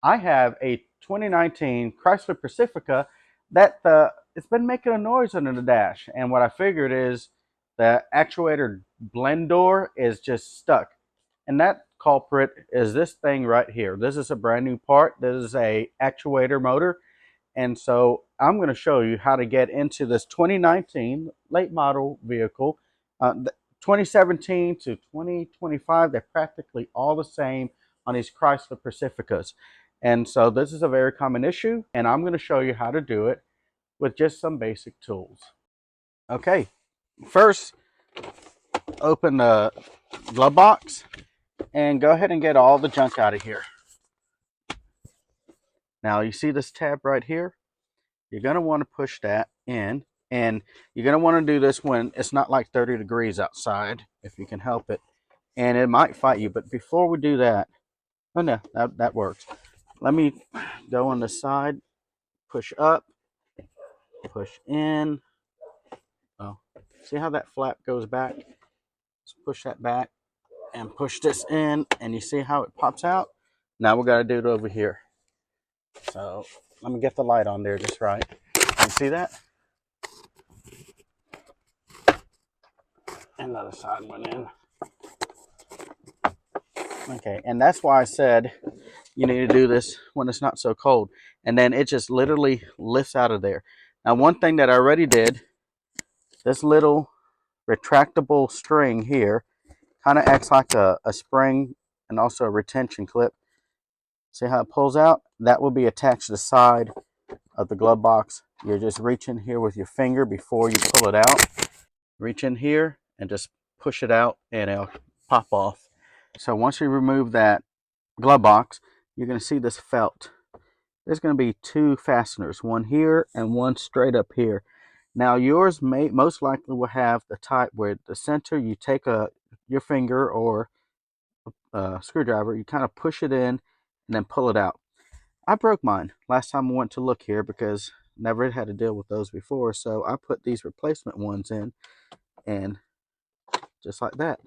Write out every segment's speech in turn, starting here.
I have a 2019 Chrysler Pacifica that it's been making a noise under the dash. And what I figured is the actuator blend door is just stuck. And that culprit is this thing right here. This is a brand new part. This is a actuator motor. And so I'm going to show you how to get into this 2019 late model vehicle. 2017 to 2025, they're practically all the same on these Chrysler Pacificas. And so this is a very common issue, and I'm going to show you how to do it with just some basic tools. Okay, first open the glove box and go ahead and get all the junk out of here. Now you see this tab right here? You're going to want to push that in, and you're going to want to do this when it's not like 30 degrees outside, if you can help it. And it might fight you, but before we do that, oh no, that works. Let me go on the side, push up, push in. Oh, see how that flap goes back? Let's push that back and push this in, and you see how it pops out? Now we got to do it over here. So let me get the light on there just right. You see that? Another side went in. Okay, and that's why I said you need to do this when it's not so cold. And then it just literally lifts out of there. Now, one thing that I already did, this little retractable string here kind of acts like a spring and also a retention clip. See how it pulls out? That will be attached to the side of the glove box. You're just reaching here with your finger before you pull it out. Reach in here and just push it out and it'll pop off. So once you remove that glove box, you're going to see this felt. There's going to be two fasteners, one here and one straight up here. Now yours may most likely will have the type where the center you take your finger or a screwdriver, you kind of push it in and then pull it out. I broke mine last time I went to look here because never had to deal with those before, so I put these replacement ones in, and just like that.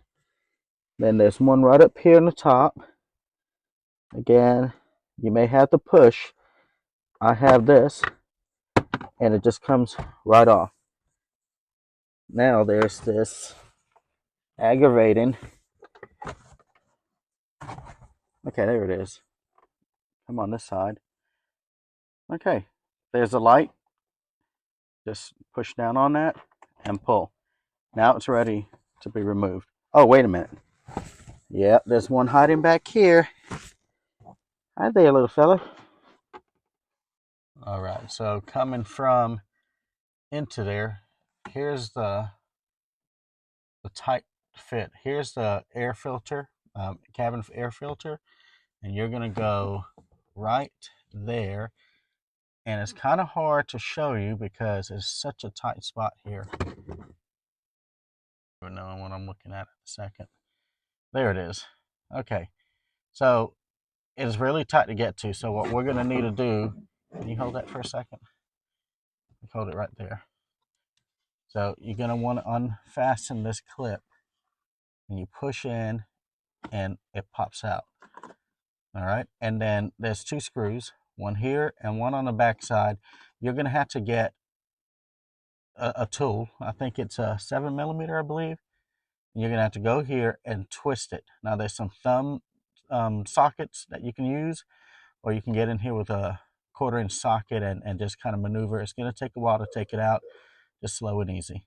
Then there's one right up here on the top. Again, you may have to push. I have this, and it just comes right off. Now there's this aggravating. Okay, there it is. Come on this side. Okay, there's the light. Just push down on that and pull. Now it's ready to be removed. Oh, wait a minute. Yep, there's one hiding back here. Hi there, little fella. All right, so coming from into there, here's the tight fit. Here's the air filter, cabin air filter, and you're gonna go right there. And it's kind of hard to show you because it's such a tight spot here. I don't know what I'm looking at in a second. There it is. Okay, so it's really tight to get to. So what we're gonna need to do, can you hold that for a second? Hold it right there. So you're gonna want to unfasten this clip, and you push in, and it pops out. All right, and then there's two screws, one here and one on the back side. You're gonna have to get a tool. I think it's a 7mm, I believe. You're gonna have to go here and twist it. Now there's some thumb sockets that you can use, or you can get in here with a 1/4-inch socket and just kind of maneuver. It's gonna take a while to take it out. Just slow and easy.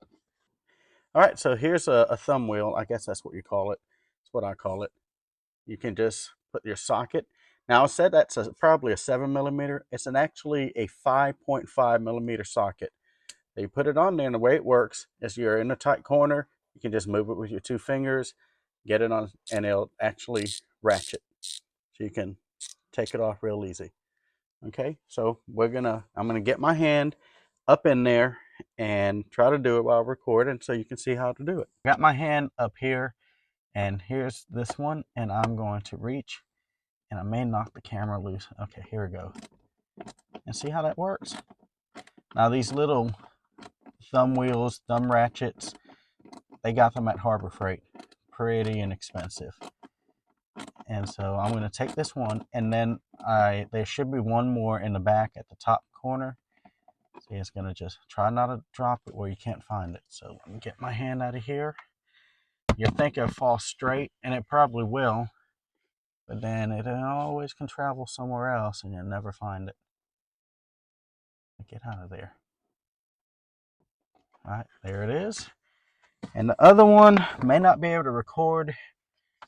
All right, so here's a thumb wheel. I guess that's what you call it. That's what I call it. You can just put your socket. Now I said that's probably a 7mm. It's actually a 5.5mm socket. You put it on there, and the way it works is you're in a tight corner. You can just move it with your two fingers, get it on, and it'll actually ratchet. So you can take it off real easy. Okay, so I'm gonna get my hand up in there and try to do it while recording so you can see how to do it. Got my hand up here, and here's this one, and I'm going to reach, and I may knock the camera loose. Okay, here we go. And see how that works? Now these little thumb wheels, thumb ratchets, they got them at Harbor Freight. Pretty inexpensive. And so I'm going to take this one, and then there should be one more in the back at the top corner. See, it's going to just try not to drop it where you can't find it. So let me get my hand out of here. You'll think it'll fall straight, and it probably will, but then it always can travel somewhere else, and you'll never find it. Get out of there. All right, there it is. And the other one may not be able to record.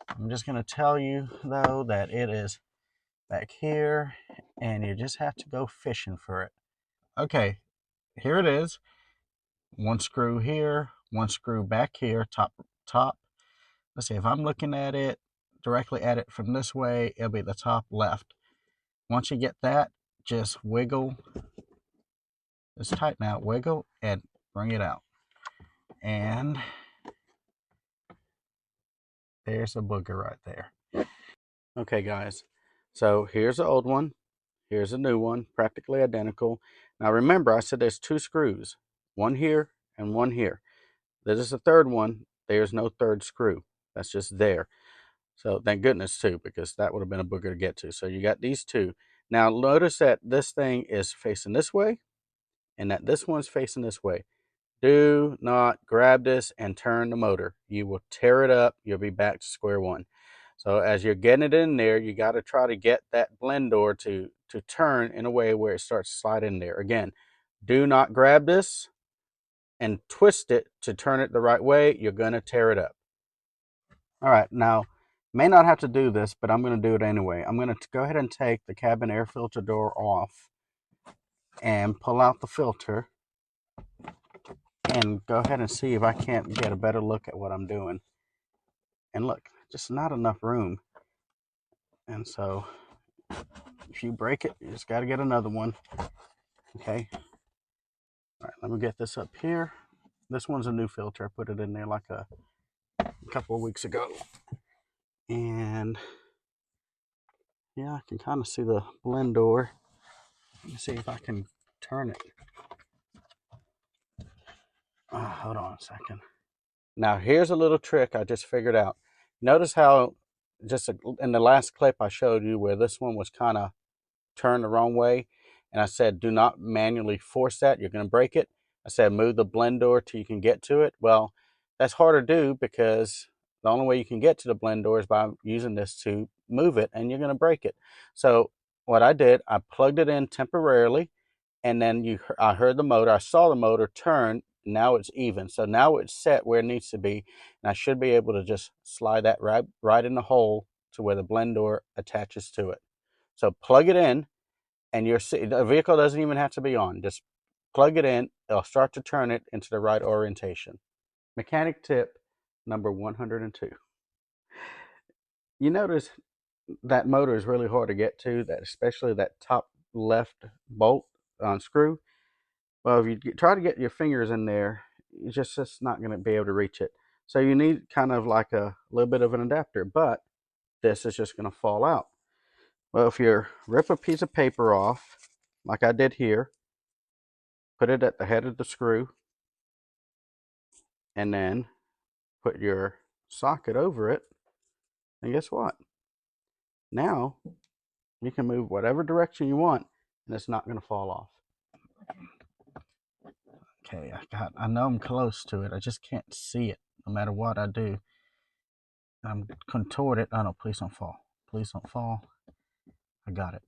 I'm just going to tell you, though, that it is back here, and you just have to go fishing for it. Okay, here it is. One screw here, one screw back here, top. Let's see, if I'm looking at it, directly at it from this way, it'll be the top left. Once you get that, just wiggle. It's tight now. Wiggle and bring it out. And there's a booger right there. Okay, guys. So here's the old one. Here's a new one, practically identical. Now remember, I said there's two screws, one here and one here. This is the third one. There's no third screw. That's just there. So thank goodness too, because that would have been a booger to get to. So you got these two. Now notice that this thing is facing this way and that this one's facing this way. Do not grab this and turn the motor. You will tear it up. You'll be back to square one. So as you're getting it in there, you got to try to get that blend door to turn in a way where it starts to slide in there. Again, do not grab this and twist it to turn it the right way. You're going to tear it up. All right, now, may not have to do this, but I'm going to do it anyway. I'm going to go ahead and take the cabin air filter door off and pull out the filter and go ahead and see if I can't get a better look at what I'm doing. And look, just not enough room. And so if you break it, you just got to get another one. Okay. All right, let me get this up here. This one's a new filter. I put it in there like a couple of weeks ago. And yeah, I can kind of see the blend door. Let me see if I can turn it. Hold on a second. Now here's a little trick I just figured out. Notice how just in the last clip I showed you where this one was kind of turned the wrong way, and I said do not manually force that, you're going to break it. I said move the blend door till you can get to it. Well, that's hard to do because the only way you can get to the blend door is by using this to move it, and you're going to break it. So what I did, I plugged it in temporarily, and then I heard the motor, I saw the motor turn. Now it's even, so now it's set where it needs to be, and I should be able to just slide that right in the hole to where the blend door attaches to it. So plug it in, and the vehicle doesn't even have to be on. Just plug it in, it'll start to turn it into the right orientation. Mechanic tip number 102. You notice that motor is really hard to get to, that especially that top left bolt on screw. Well, if you try to get your fingers in there, you're just not going to be able to reach it. So you need kind of like a little bit of an adapter, but this is just going to fall out. Well, if you rip a piece of paper off, like I did here, put it at the head of the screw, and then put your socket over it, and guess what? Now you can move whatever direction you want, and it's not going to fall off. Okay, I know I'm close to it. I just can't see it no matter what I do. I'm contorted. Oh no, please don't fall. Please don't fall. I got it.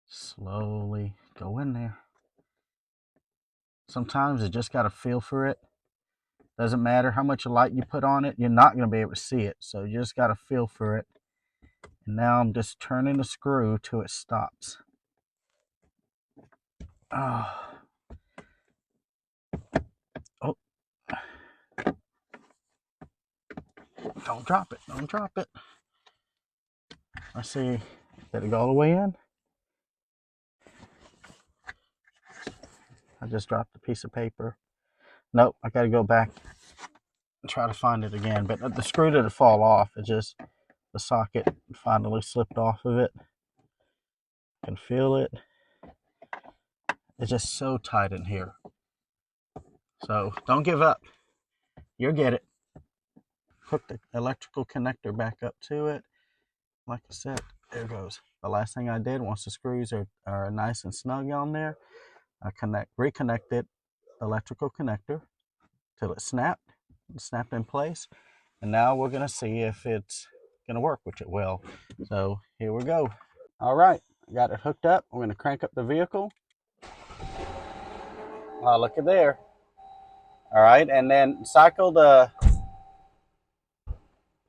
Slowly go in there. Sometimes you just got to feel for it. Doesn't matter how much light you put on it, you're not going to be able to see it. So you just got to feel for it. And now I'm just turning the screw till it stops. Oh. Oh. Don't drop it. Don't drop it. Let's see. Did it go all the way in? I just dropped a piece of paper. Nope, I got to go back and try to find it again. But the screw didn't fall off. It just, the socket finally slipped off of it. I can feel it. It's just so tight in here. So don't give up. You'll get it. hook the electrical connector back up to it. Like I said, there goes. The last thing I did, once the screws are nice and snug on there, I reconnected the electrical connector till it snapped in place. And now we're gonna see if it's gonna work, which it will. So here we go. All right, got it hooked up. We're gonna crank up the vehicle. Oh, look at there. All right, and then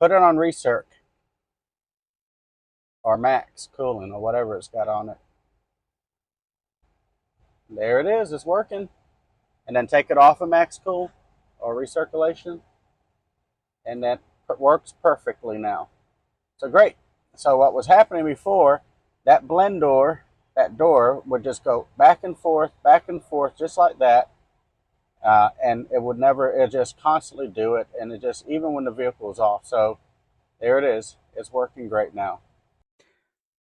put it on recirc or max cooling or whatever it's got on it. There it is, it's working. And then take it off of max cool or recirculation, and that works perfectly now. So great. So what was happening before, that blend door, that door would just go back and forth, just like that. And it just constantly do it. And it just, even when the vehicle is off. So there it is. It's working great now.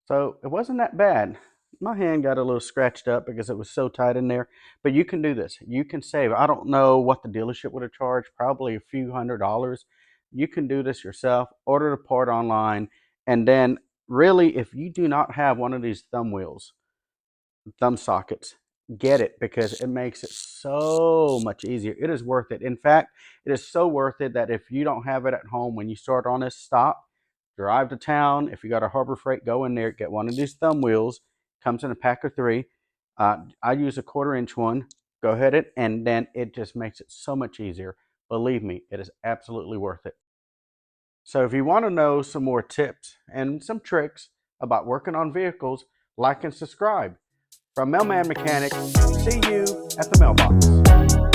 So it wasn't that bad. My hand got a little scratched up because it was so tight in there. But you can do this. You can save. I don't know what the dealership would have charged, probably a few $100s. You can do this yourself. Order the part online. And then really, if you do not have one of these thumb sockets, get it, because it makes it so much easier. It is worth it. In fact, it is so worth it that if you don't have it at home, when you start on this, stop, drive to town. If you got a Harbor Freight, go in there, get one of these thumb wheels. Comes in a pack of 3. I use a 1/4-inch one. Go ahead and then it just makes it so much easier. Believe me, it is absolutely worth it. So if you want to know some more tips and some tricks about working on vehicles, like and subscribe. From Mailman Mechanic, see you at the mailbox.